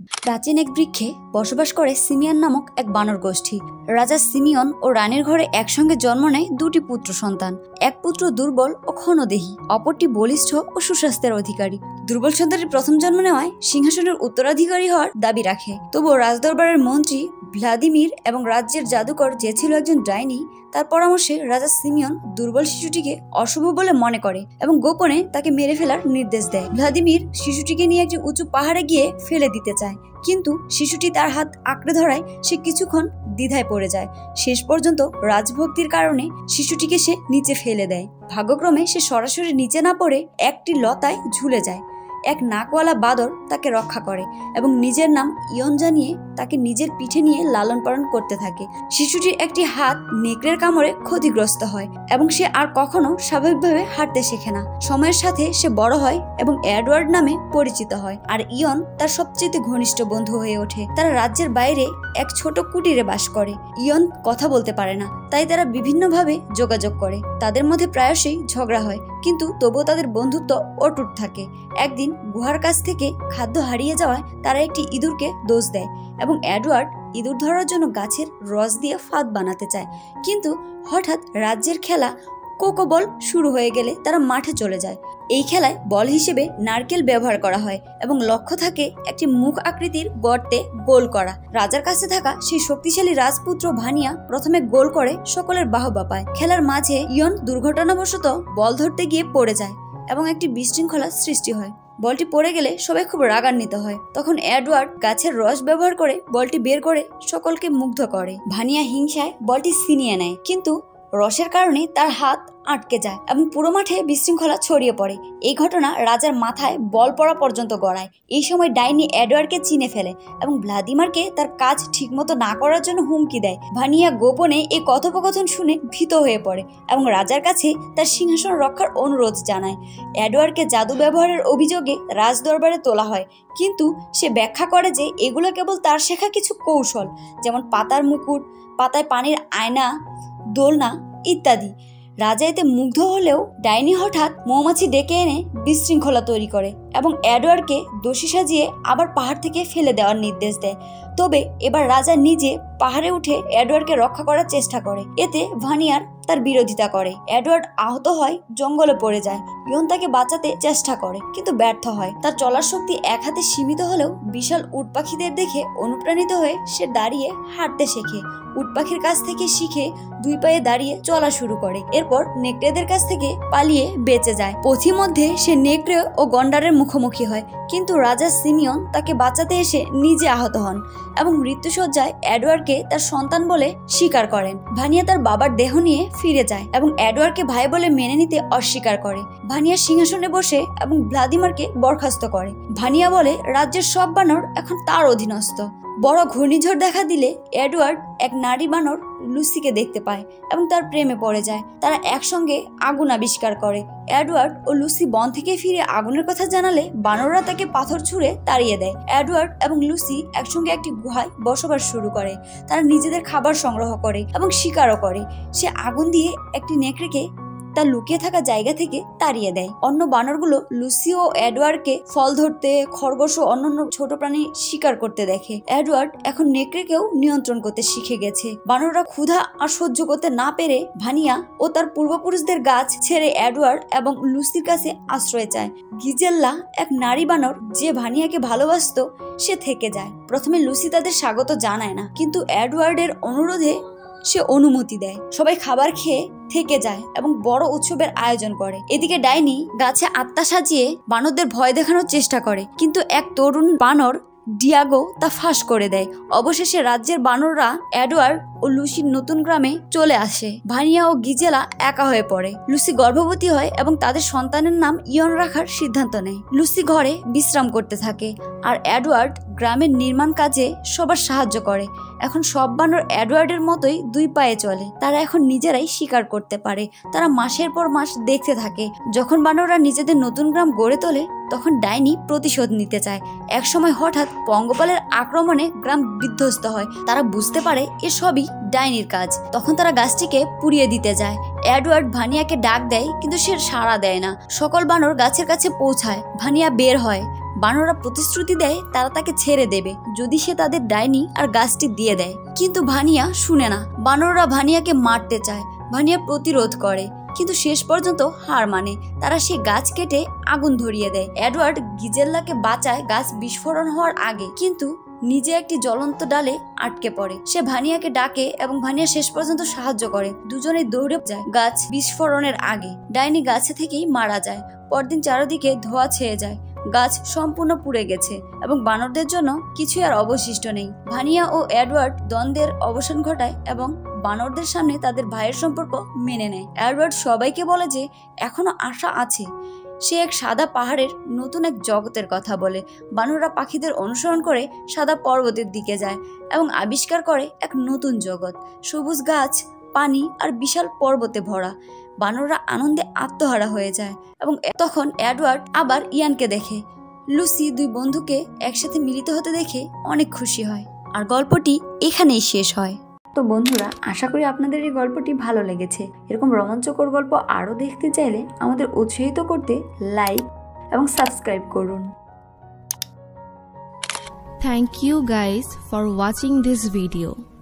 প্রাচীন এক বৃক্ষে বসবাস করে সিমিয়ন নামক এক বানর গোষ্ঠী। রাজা সিমিয়ন ও রানীর ঘরে একসঙ্গে জন্ম নেয় দুটি পুত্র সন্তান। এক পুত্র দুর্বল ও ক্ষণদেহী, অপরটি বলিষ্ঠ ও সুস্বাস্থ্যের অধিকারী। দুর্বল সন্তানটি প্রথম জন্ম নেওয়ায় সিংহাসনের উত্তরাধিকারী হওয়ার দাবি রাখে। তবুও রাজদরবারের মন্ত্রী ভ্লাদিমির এবং রাজ্যের জাদুকর যে ছিল একজন ডাইনি, তার পরামর্শে রাজা সিমিয়ন দুর্বল শিশুটিকে অশুভ বলে মনে করে এবং গোপনে তাকে মেরে ফেলার নির্দেশ দেয়। ভ্লাদিমির শিশুটিকে নিয়ে একটি উঁচু পাহাড়ে গিয়ে ফেলে দিতে চায়, কিন্তু শিশুটি তার হাত আঁকড়ে ধরায় সে কিছুক্ষণ দ্বিধায় পড়ে যায়। শেষ পর্যন্ত রাজভক্তির কারণে শিশুটিকে সে নিচে ফেলে দেয়। ভাগ্যক্রমে সে সরাসরি নিচে না পড়ে একটি লতায় ঝুলে যায়। এক নাকওয়ালা বাদর তাকে রক্ষা করে এবং নিজের নাম ইয়ন জানিয়ে তাকে নিজের পিঠে নিয়ে লালন পালন করতে থাকে। শিশুটির একটি হাত নেকড়ের কামড়ে ক্ষতিগ্রস্ত হয় এবং সে আর কখনো স্বাভাবিকভাবে হাঁটতে শেখে না। সময়ের সাথে সে বড় হয় এবং এডওয়ার্ড নামে পরিচিত হয়, আর ইয়ন তার সবচেয়ে ঘনিষ্ঠ বন্ধু হয়ে ওঠে। তারা রাজ্যের বাইরে এক ছোট কুটিরে বাস করে। ইয়ন কথা বলতে পারে না, তাই তারা বিভিন্নভাবে যোগাযোগ করে। তাদের মধ্যে প্রায়শই ঝগড়া হয়, কিন্তু তবুও তাদের বন্ধুত্ব অটুট থাকে। একদিন গুহার কাছ থেকে খাদ্য হারিয়ে যাওয়ায় তারা একটি ইঁদুরকে দোষ দেয় এবং এডওয়ার্ড ইঁদুর ধরার জন্য গাছের রস দিয়ে ফাঁদ বানাতে চায়। কিন্তু হঠাৎ রাজ্যের খেলা কোকো বল শুরু হয়ে গেলে তারা মাঠে চলে যায়। এই খেলায় বল হিসেবে নারকেল ব্যবহার করা হয় এবং লক্ষ্য থাকে একটি মুখ আকৃতির গর্তে গোল করা। রাজার কাছে থাকা সেই শক্তিশালী রাজপুত্র ভানিয়া প্রথমে গোল করে সকলের বাহবা পায়। খেলার মাঝে ইয়ন দুর্ঘটনাবশত বল ধরতে গিয়ে পড়ে যায় এবং একটি বিশৃঙ্খলা সৃষ্টি হয়। বলটি পড়ে গেলে সবাই খুব রাগান্বিত হয়। তখন এডওয়ার্ড গাছের রস ব্যবহার করে বলটি বের করে সকলকে মুগ্ধ করে। ভানিয়া হিংসায় বলটি ছিনিয়ে নেয়, কিন্তু রসের কারণে তার হাত আটকে যায় এবং পুরো মাঠে বিশৃঙ্খলা ছড়িয়ে পড়ে। এই ঘটনা রাজার মাথায় বল পড়া পর্যন্ত গড়ায়। এই সময় ডাইনি এডওয়ার্ডকে চিনে ফেলে এবং ভ্লাদিমিরকে তার কাজ ঠিকমতো না করার জন্য হুমকি দেয়। ভানিয়া গোপনে এই কথোপকথন শুনে ভীত হয়ে পড়ে এবং রাজার কাছে তার সিংহাসন রক্ষার অনুরোধ জানায়। এডওয়ার্ডকে জাদু ব্যবহারের অভিযোগে রাজদরবারে তোলা হয়, কিন্তু সে ব্যাখ্যা করে যে এগুলো কেবল তার শেখা কিছু কৌশল, যেমন পাতার মুকুট, পাতায় পানির আয়না, দোলনা ইত্যাদি। রাজা এতে মুগ্ধ হলেও ডাইনি হঠাৎ মৌমাছি ডেকে এনে বিশৃঙ্খলা তৈরি করে এবং এডওয়ার্ডকে দোষী সাজিয়ে আবার পাহাড় থেকে ফেলে দেওয়ার নির্দেশ দেয়। তবে এবার রাজা নিজে পাহাড়ে উঠে এডওয়ার্ডকে রক্ষা করার চেষ্টা করে। এতে ভানিয়ার তার বিরোধিতা করে। এডওয়ার্ড আহত হয়, জঙ্গলে পড়ে যায়। ইয়ন তাকে বাঁচাতে চেষ্টা করে, কিন্তু ব্যর্থ হয়। তার চলার শক্তি এক হাতে সীমিত হলেও বিশাল উট পাখিদের দেখে অনুপ্রাণিত হয়ে সে দাঁড়িয়ে হাঁটতে শেখে। উট পাখির কাছ থেকে শিখে দুই পায়ে দাঁড়িয়ে চলা শুরু করে। এরপর নেকড়েদের কাছ থেকে পালিয়ে বেঁচে যায়। পথিমধ্যে সে নেকড়ে ও গন্ডারের মুখোমুখি হয়, কিন্তু রাজা সিমিয়ন তাকে বাঁচাতে এসে নিজে আহত হন এবং মৃত্যুসজ্জায় এডওয়ার্ডকে তার সন্তান বলে স্বীকার করেন। ভানিয়া তার বাবার দেহ নিয়ে ফিরে যায় এবং এডওয়ার্ডকে ভাই বলে মেনে নিতে অস্বীকার করে। ভানিয়া সিংহাসনে বসে এবং ভ্লাদিমিরকে বরখাস্ত করে। ভানিয়া বলে রাজ্যের সব বানর এখন তার অধীনস্থ। বড় ঘূর্ণিঝড় দেখা দিলে এডওয়ার্ড এক নারী বানর লুসিকে দেখতে পায় এবং তার প্রেমে পড়ে যায়। তারা একসঙ্গে আগুন আবিষ্কার করে। এডওয়ার্ড ও লুসি বন থেকে ফিরে আগুনের কথা জানালে বানররা তাকে পাথর ছুঁড়ে তাড়িয়ে দেয়। এডওয়ার্ড এবং লুসি একসঙ্গে একটি গুহায় বসবাস শুরু করে। তারা নিজেদের খাবার সংগ্রহ করে এবং শিকারও করে। সে আগুন দিয়ে একটি নেকড়েকে তার লুকিয়ে থাকা জায়গা থেকে তাড়িয়ে দেয়। অন্য বানরগুলো লুসি ও এডওয়ার্ডকে ফল ধরতে, খরগোশ ও অন্যান্য ছোট প্রাণী শিকার করতে দেখে। এডওয়ার্ড এখন নেকড়েকেও নিয়ন্ত্রণ করতে শিখে গেছে। বানররা ক্ষুধা আর সহ্য করতে না পেরে ভানিয়া ও তার পূর্বপুরুষদের গাছ ছেড়ে এডওয়ার্ড এবং লুসির কাছে আশ্রয় চায়। গিজেল্লা, এক নারী বানর যে ভানিয়াকে ভালোবাসত, সে থেকে যায়। প্রথমে লুসি তাদের স্বাগত জানায় না, কিন্তু এডওয়ার্ডের অনুরোধে সে অনুমতি দেয়। সবাই খাবার খেয়ে থেকে যায় এবং বড় উৎসবের আয়োজন করে। এদিকে ডাইনি গাছে আত্মা সাজিয়ে বানরদের ভয় দেখানোর চেষ্টা করে, কিন্তু এক তরুণ বানর ডিয়াগো তা ফাঁস করে দেয়। অবশেষে রাজ্যের বানররা এডওয়ার্ড ও লুসির নতুন গ্রামে চলে আসে। ভানিয়া ও গিজেলা একা হয়ে পড়ে। লুসি গর্ভবতী হয় এবং তাদের সন্তানের নাম ইয়ন রাখার সিদ্ধান্ত নেয়। লুসি ঘরে বিশ্রাম করতে থাকে আর এডওয়ার্ড গ্রামের নির্মাণ কাজে সবার সাহায্য করে। এখন সব বানর এডওয়ার্ডের মতোই দুই পায়ে চলে। তারা এখন নিজেরাই শিকার করতে পারে। তারা মাসের পর মাস দেখতে থাকে। যখন বানররা নিজেদের নতুন গ্রাম গড়ে তোলে, তখন ডাইনি প্রতিশোধ নিতে চায়। একসময় হঠাৎ পঙ্গপালের আক্রমণে গ্রাম বিধ্বস্ত হয়। তারা বুঝতে পারে এসবই ডাইনির কাজ। তখন তারা গাছটিকে পুড়িয়ে দিতে যায়। এডওয়ার্ড ভানিয়াকে ডাক দেয়, কিন্তু সে সাড়া দেয় না। সকল বানর গাছের কাছে পৌঁছায়। ভানিয়া বের হয়। বানররা প্রতিশ্রুতি দেয় তারা তাকে ছেড়ে দেবে যদি সে তাদের ডাইনি আর গাছটি দিয়ে দেয়, কিন্তু ভানিয়া শুনে না। বানররা ভানিয়াকে মারতে চায়, ভানিয়া প্রতিরোধ করে, কিন্তু শেষ পর্যন্ত হার মানে। তারা সেই গাছ কেটে আগুন ধরিয়ে দেয়। এডওয়ার্ড গিজেল্লাকে বাঁচায় গাছ বিস্ফোরণ হওয়ার আগে, কিন্তু নিজে একটি জ্বলন্ত ডালে আটকে পড়ে। সে ভানিয়াকে ডাকে এবং ভানিয়া শেষ পর্যন্ত সাহায্য করে। দুজনেই দৌড়ে যায় গাছ বিস্ফোরণের আগে। ডাইনি গাছে থেকেই মারা যায়। পরদিন চারদিকে ধোঁয়া ছেয়ে যায়, গাছ সম্পূর্ণ পুড়ে গেছে এবং বানরদের জন্য কিছুই আর অবশিষ্ট নেই। ভানিয়া ও এডওয়ার্ড দ্বন্দ্বের অবসান ঘটায় এবং বানরদের সামনে তাদের ভাইয়ের সম্পর্ক মেনে নেয়। এডওয়ার্ড সবাইকে বলে যে এখনো আশা আছে। সে এক সাদা পাহাড়ের নতুন এক জগতের কথা বলে। বানররা পাখিদের অনুসরণ করে সাদা পর্বতের দিকে যায় এবং আবিষ্কার করে এক নতুন জগৎ, সবুজ গাছ, পানি আর বিশাল পর্বতে ভরা। বানররা আনন্দে আত্মহারা হয়ে যায় এবং তখন এডওয়ার্ড আবার ইয়ানকে দেখে। লুসি দুই বন্ধুকে একসাথে মিলিত হতে দেখে অনেক খুশি হয়। আর গল্পটি এখানেই শেষ হয়। তো বন্ধুরা, আশা করি আপনাদের এই গল্পটি ভালো লেগেছে। এরকম রোমাঞ্চকর গল্প আরও দেখতে চাইলে আমাদের উৎসাহিত করতে লাইক এবং সাবস্ক্রাইব করুন। Thank you guys for watching this video.